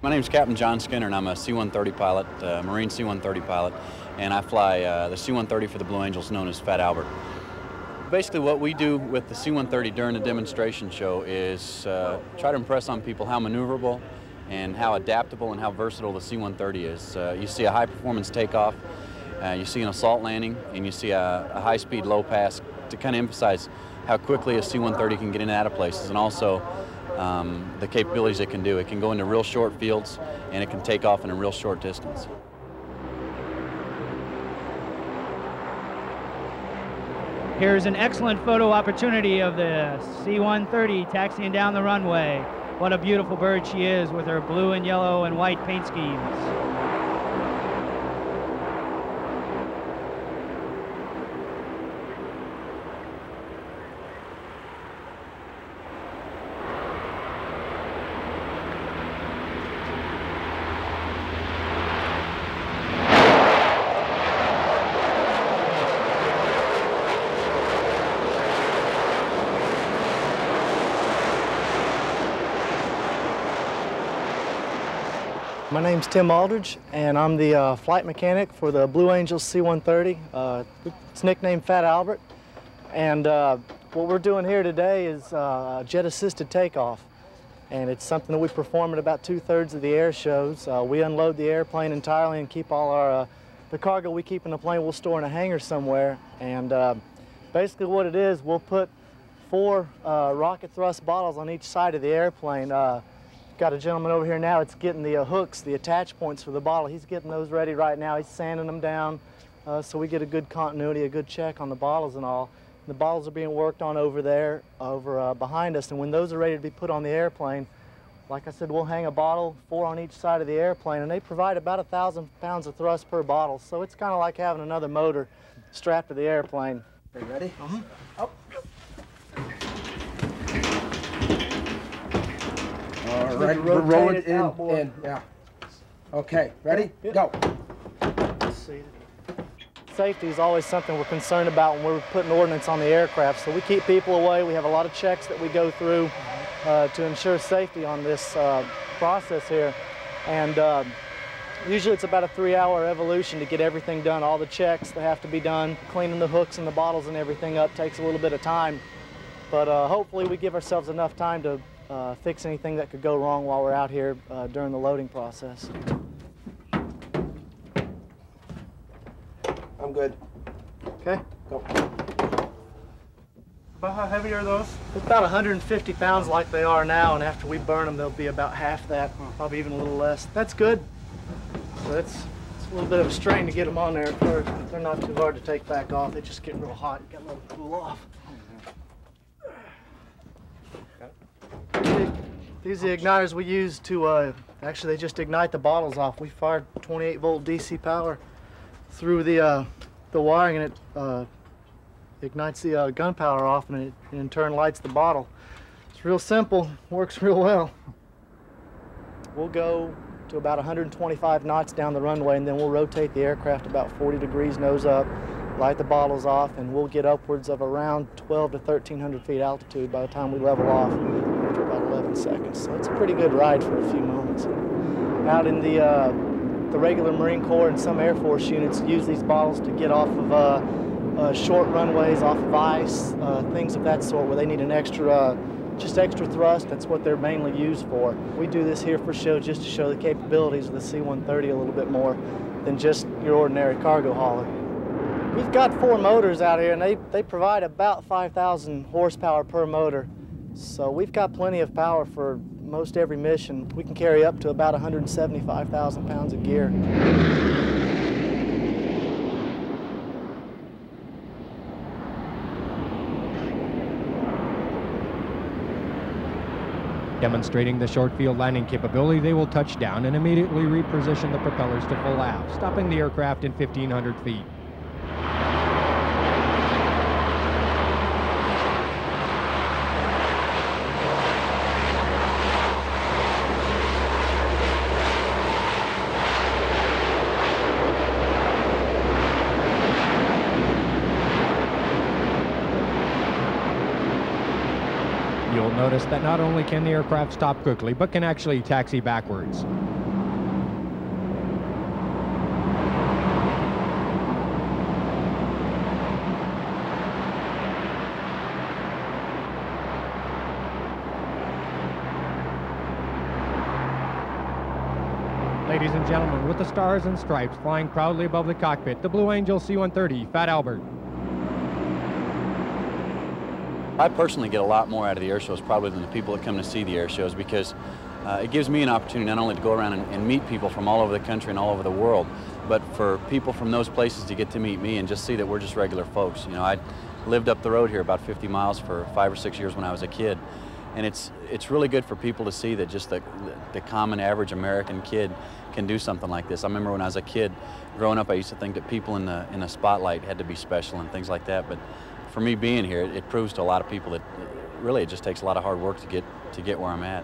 My name is Captain John Skinner, and I'm a C-130 pilot, Marine C-130 pilot, and I fly the C-130 for the Blue Angels, known as Fat Albert. Basically what we do with the C-130 during the demonstration show is try to impress on people how maneuverable and how adaptable and how versatile the C-130 is. You see a high-performance takeoff, you see an assault landing, and you see a high-speed low pass to kind of emphasize how quickly a C-130 can get in and out of places, and also the capabilities it can do. It can go into real short fields, and it can take off in a real short distance. Here's an excellent photo opportunity of the C-130 taxiing down the runway. What a beautiful bird she is with her blue and yellow and white paint schemes. My name's Tim Aldridge, and I'm the flight mechanic for the Blue Angels C-130. It's nicknamed Fat Albert. And what we're doing here today is jet-assisted takeoff. And it's something that we perform at about 2/3 of the air shows. We unload the airplane entirely and keep all our the cargo we keep in the plane we'll store in a hangar somewhere. And basically what it is, we'll put 4 rocket thrust bottles on each side of the airplane. Got a gentleman over here now. It's getting the hooks, the attach points for the bottle. He's getting those ready right now. He's sanding them down so we get a good continuity, a good check on the bottles and all. The bottles are being worked on over there, behind us, and when those are ready to be put on the airplane, like I said, we'll hang a bottle, 4 on each side of the airplane, and they provide about 1,000 pounds of thrust per bottle, so it's kind of like having another motor strapped to the airplane. Are you ready? Up. All right, we're rolling in, yeah. Okay, ready? Yep. Go. Safety is always something we're concerned about when we're putting ordnance on the aircraft, so we keep people away. We have a lot of checks that we go through to ensure safety on this process here. And usually it's about a 3-hour evolution to get everything done. All the checks that have to be done, cleaning the hooks and the bottles and everything up takes a little bit of time. But hopefully we give ourselves enough time to fix anything that could go wrong while we're out here during the loading process. I'm good. Okay. Go. About how heavy are those? It's about 150 pounds like they are now, and after we burn them, they'll be about half that, probably even a little less. That's good. So it's a little bit of a strain to get them on there at first, but they're not too hard to take back off. They just get real hot. You got to let them cool off. These are the igniters we use to, actually they just ignite the bottles off. We fired 28-volt DC power through the wiring, and it ignites the gunpowder off, and it in turn lights the bottle. It's real simple, works real well. We'll go to about 125 knots down the runway, and then we'll rotate the aircraft about 40 degrees nose up, light the bottles off, and we'll get upwards of around 12 to 1,300 feet altitude by the time we level off after about 11 seconds. So it's a pretty good ride for a few moments. Out in the regular Marine Corps and some Air Force units use these bottles to get off of short runways, off of ice, things of that sort where they need an extra, just extra thrust. That's what they're mainly used for. We do this here for show just to show the capabilities of the C-130 a little bit more than just your ordinary cargo hauler. We've got 4 motors out here, and they provide about 5,000 horsepower per motor. So we've got plenty of power for most every mission. We can carry up to about 175,000 pounds of gear. Demonstrating the short field landing capability, they will touch down and immediately reposition the propellers to full aft, stopping the aircraft in 1,500 feet. You'll notice that not only can the aircraft stop quickly, but can actually taxi backwards. Ladies and gentlemen, with the stars and stripes flying proudly above the cockpit, the Blue Angel C-130, Fat Albert. I personally get a lot more out of the air shows probably than the people that come to see the air shows, because it gives me an opportunity not only to go around and meet people from all over the country and all over the world, but for people from those places to get to meet me and just see that we're just regular folks. You know, I lived up the road here about 50 miles for 5 or 6 years when I was a kid, and it's really good for people to see that just the common average American kid can do something like this. I remember when I was a kid growing up, I used to think that people in the spotlight had to be special and things like that, but for me being here, it proves to a lot of people that really it just takes a lot of hard work to get where I'm at.